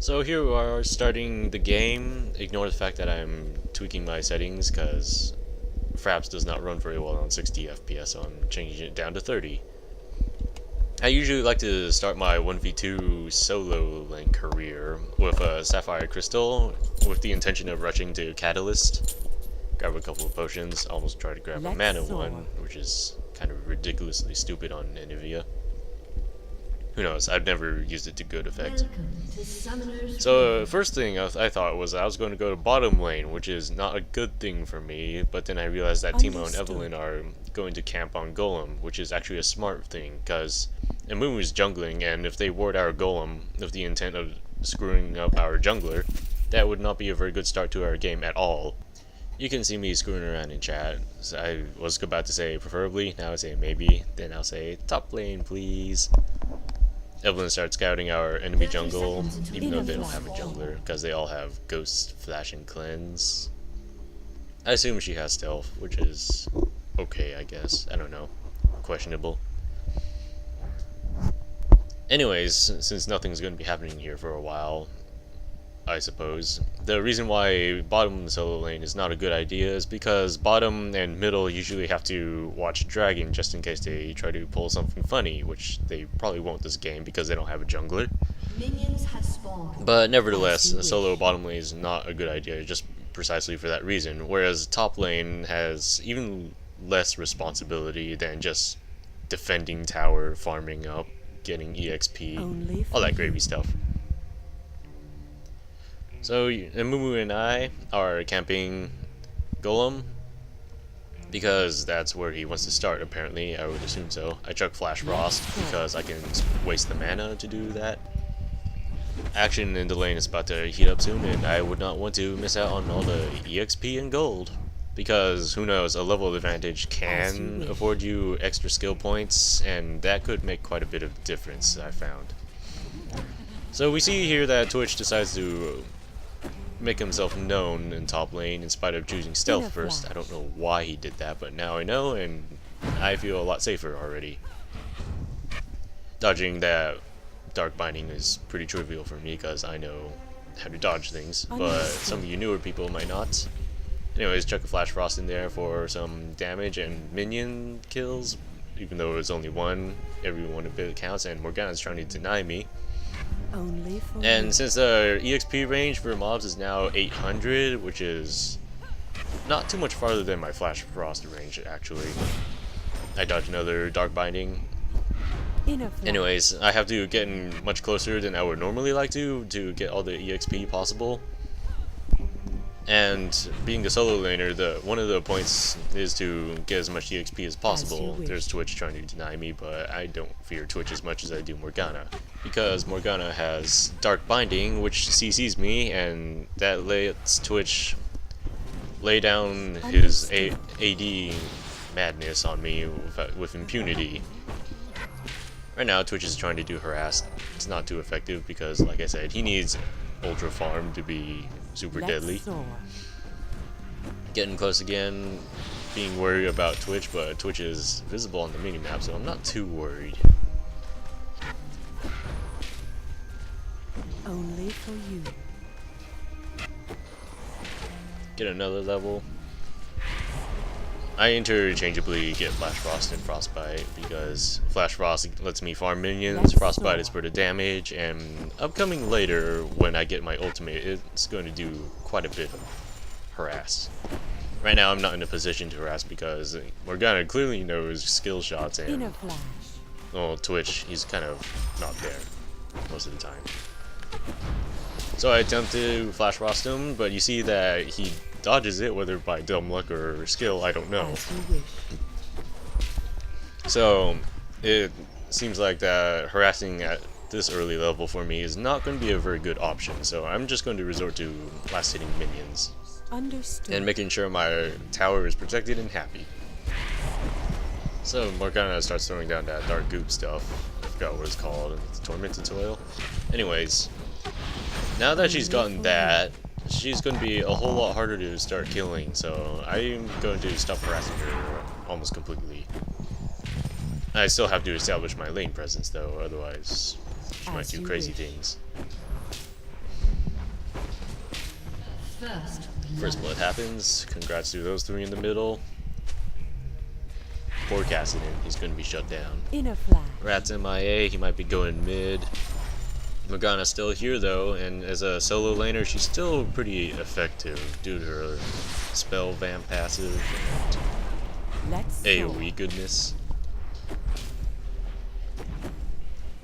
So here we are starting the game. Ignore the fact that I'm tweaking my settings because Fraps does not run very well on 60 FPS, so I'm changing it down to 30. I usually like to start my 1v2 solo lane career with a Sapphire Crystal with the intention of rushing to Catalyst, grab a couple of potions, almost try to grab a mana one, which is kind of ridiculously stupid on Anivia. Who knows, I've never used it to good effect. So first thing I thought was I was going to go to bottom lane, which is not a good thing for me, but then I realized that Teemo and Evelynn are going to camp on Golem, which is actually a smart thing, because Amumu is jungling, and if they ward our Golem with the intent of screwing up our jungler, that would not be a very good start to our game at all. You can see me screwing around in chat. So I was about to say preferably, now I say maybe, then I'll say top lane please. Evelynn starts scouting our enemy jungle, even though they don't have a jungler, because they all have Ghost, Flash, and Cleanse. I assume she has Stealth, which is okay, I guess. I don't know. Questionable. Anyways, since nothing's going to be happening here for a while, I suppose, the reason why bottom solo lane is not a good idea is because bottom and middle usually have to watch Dragon just in case they try to pull something funny, which they probably won't this game because they don't have a jungler. But nevertheless, a solo bottom lane is not a good idea just precisely for that reason, whereas top lane has even less responsibility than just defending tower, farming up, getting EXP, all that gravy stuff. So Amumu and I are camping Golem because that's where he wants to start, apparently. I would assume so. I chuck Flash Frost because I can waste the mana to do that. Action in the lane is about to heat up soon, and I would not want to miss out on all the EXP and gold. Because, who knows, a level advantage can afford you extra skill points, and that could make quite a bit of difference, I found. So we see here that Twitch decides to make himself known in top lane in spite of choosing stealth first. I don't know why he did that, but now I know, and I feel a lot safer already. Dodging that dark binding is pretty trivial for me because I know how to dodge things, but some of you newer people might not. Anyways, chuck a Flash Frost in there for some damage and minion kills, even though it's only one. Every one of it counts, and Morgana's trying to deny me. And since the EXP range for mobs is now 800, which is not too much farther than my Flash Frost range, actually, I dodge another Dark Binding. Anyways, I have to get in much closer than I would normally like to get all the EXP possible. And being a solo laner, one of the points is to get as much EXP as possible. There's Twitch trying to deny me, but I don't fear Twitch as much as I do Morgana. Because Morgana has Dark Binding, which CCs me, and that lets Twitch lay down his AD madness on me with impunity. Right now, Twitch is trying to do harass. It's not too effective because, like I said, he needs Ultra Farm to be super deadly. Getting close again, being worried about Twitch, but Twitch is visible on the minimap, so I'm not too worried. Only for you. Get another level. I interchangeably get Flash Frost and Frostbite because Flash Frost lets me farm minions, Frostbite is for the damage, and upcoming later when I get my ultimate, it's going to do quite a bit of harass. Right now I'm not in a position to harass because Morgana clearly knows skill shots, and well, Twitch, he's kind of not there most of the time. So I attempt to Flash Frost him, but you see that he dodges it, whether by dumb luck or skill, I don't know. So it seems like that harassing at this early level for me is not going to be a very good option, so I'm just going to resort to last hitting minions. And making sure my tower is protected and happy. So Morgana starts throwing down that dark goop stuff. I forgot what it's called. It's Tormented Soil. Anyways, now that she's gotten that, she's going to be a whole lot harder to start killing, so I'm going to stop harassing her almost completely. I still have to establish my lane presence though, otherwise she might do crazy things. First blood happens. Congrats to those three in the middle. Poor Kassadin, he's going to be shut down. Rat's MIA, he might be going mid. Morgana's still here though, and as a solo laner, she's still pretty effective due to her spell vamp passive and AoE goodness.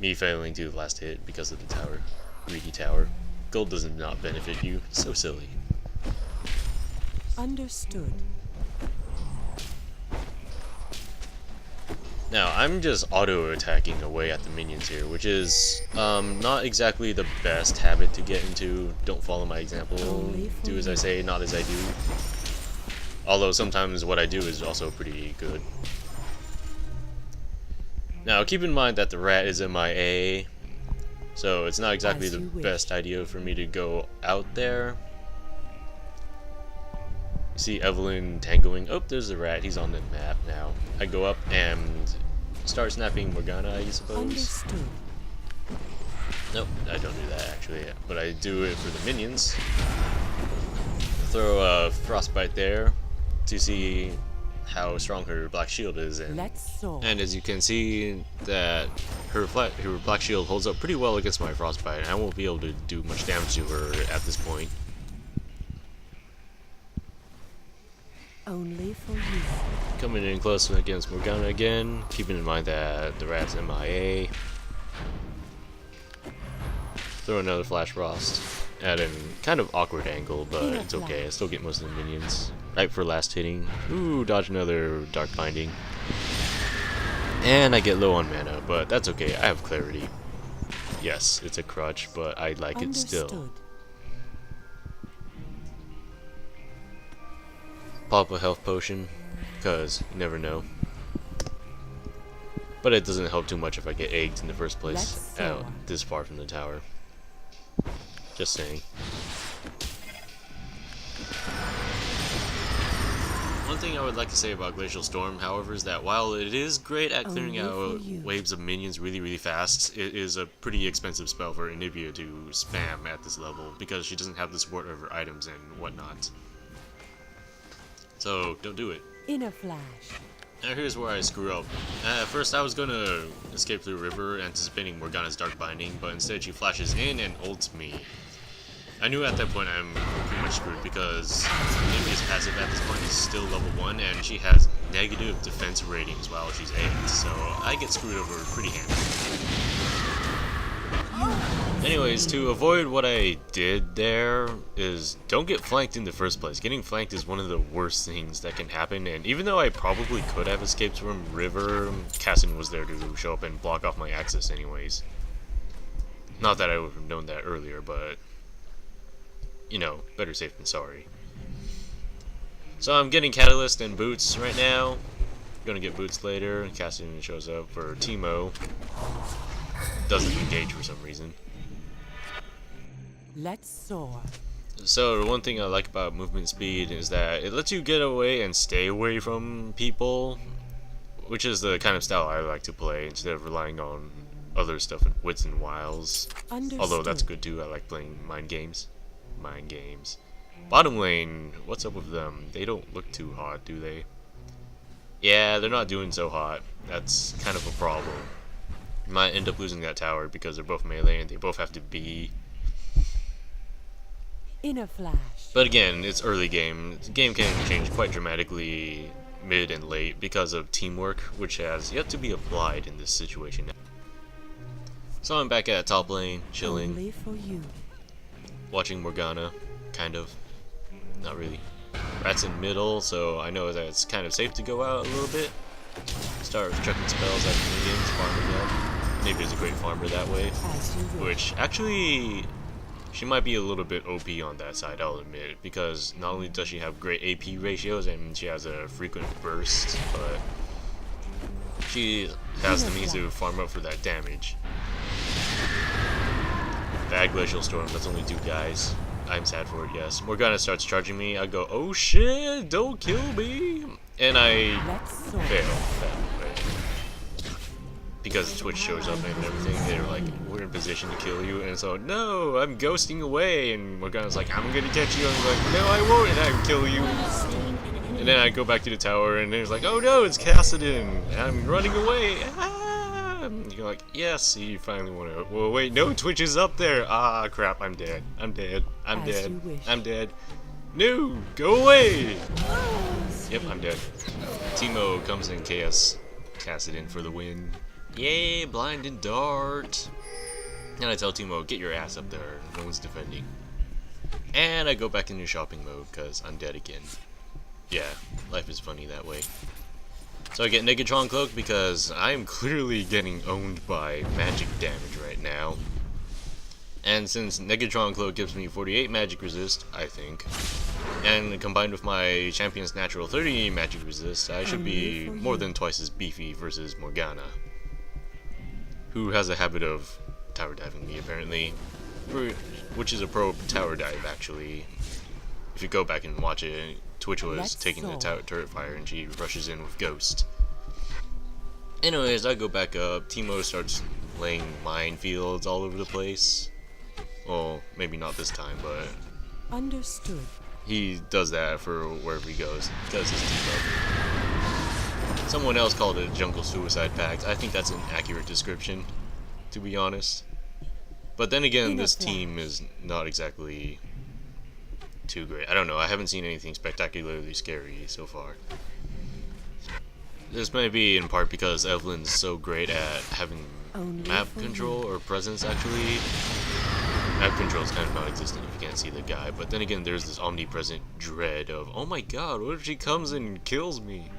Me failing to the last hit because of the tower. Greedy tower. Gold does not benefit you. So silly. Understood. Now, I'm just auto-attacking away at the minions here, which is not exactly the best habit to get into. Don't follow my example. Do as I say, not as I do. Although sometimes what I do is also pretty good. Now, keep in mind that the rat is MIA, so it's not exactly the best idea for me to go out there. You see Evelynn tangoing. Oh, there's the rat. He's on the map now. I go up and start snapping Morgana, I suppose. Understood. Nope, I don't do that actually, but I do it for the minions. Throw a frostbite there to see how strong her black shield is, and as you can see that her black shield holds up pretty well against my frostbite, and I won't be able to do much damage to her at this point. Only for you. Coming in close against Morgana again, keeping in mind that the rat's MIA. Throw another flash frost at a kind of awkward angle, but it's okay. I still get most of the minions. Right for last hitting. Ooh, dodge another dark binding. And I get low on mana, but that's okay. I have clarity. Yes, it's a crutch, but I like it still. Pop a health potion, cause you never know. But it doesn't help too much if I get egged in the first place out this far from the tower. Just saying. One thing I would like to say about Glacial Storm, however, is that while it is great at clearing out waves of minions really fast, it is a pretty expensive spell for Anivia to spam at this level because she doesn't have the support over items and whatnot. So, don't do it. In a flash. Now here's where I screw up. At first I was gonna escape through the river, anticipating Morgana's Dark Binding, but instead she flashes in and ults me. I knew at that point I'm pretty much screwed because Anivia's passive at this point is still level 1, and she has negative defense ratings while she's egged, so I get screwed over pretty handily. Anyways, to avoid what I did there is don't get flanked in the first place. Getting flanked is one of the worst things that can happen, and even though I probably could have escaped from river, Kassadin was there to show up and block off my access anyways. Not that I would have known that earlier, but you know, better safe than sorry. So I'm getting Catalyst and Boots right now. Gonna get Boots later. Kassadin shows up for Teemo. Doesn't engage for some reason. Let's soar. So the one thing I like about movement speed is that it lets you get away and stay away from people, which is the kind of style I like to play instead of relying on other stuff and wits and wiles. Understood. Although that's good too. I like playing mind games. Bottom lane, what's up with them? They don't look too hot, do they? Yeah, they're not doing so hot. That's kind of a problem. Might end up losing that tower because they're both melee and they both have to be. In a flash. But again, it's early game. The game can change quite dramatically mid and late because of teamwork, which has yet to be applied in this situation. So I'm back at top lane, chilling. Only for you. Watching Morgana, kind of. Not really. Rat's in middle, so I know that it's kind of safe to go out a little bit. Start chucking spells at the minions, farming up. Maybe it's a great farmer that way. Which, actually, she might be a little bit OP on that side, I'll admit. Because not only does she have great AP ratios and she has a frequent burst, but she has the means to farm up for that damage. Bad Glacial Storm, that's only 2 guys. I'm sad for it, yes. Morgana starts charging me, I go, oh shit, don't kill me! And I fail. because Twitch shows up and everything, they're like, we're in position to kill you, and so, no, I'm ghosting away, and Morgana's like, I'm gonna catch you, and I'm like, no, I won't, and I kill you. And then I go back to the tower, and there's like, oh no, it's Kassadin, and I'm running away. Ah! And you're like, yes, you finally want to. Well, wait, no, Twitch is up there. Ah, crap, I'm dead. I'm dead. I'm dead. I'm dead. No, go away. Yep, I'm dead. Teemo comes in KS Kassadin for the win. Yay, blind and dart. And I tell Teemo, get your ass up there. No one's defending. And I go back into shopping mode because I'm dead again. Yeah, life is funny that way. So I get Negatron Cloak because I'm clearly getting owned by magic damage right now. And since Negatron Cloak gives me 48 magic resist, I think, and combined with my champion's natural 30 magic resist, I should be more than twice as beefy versus Morgana, who has a habit of tower diving me apparently, which is a pro tower dive actually. If you go back and watch it, Twitch was taking the turret fire and she rushes in with Ghost. Anyways, I go back up, Teemo starts laying minefields all over the place. Well, maybe not this time, but understood. He does that for wherever he goes, because he's Teemo. Someone else called it a jungle suicide pact. I think that's an accurate description, to be honest. But then again, this team is not exactly too great. I don't know, I haven't seen anything spectacularly scary so far. This may be in part because Evelyn's so great at having map control, or presence actually. Map control is kind of non-existent if you can't see the guy, but then again there's this omnipresent dread of, oh my god, what if she comes and kills me?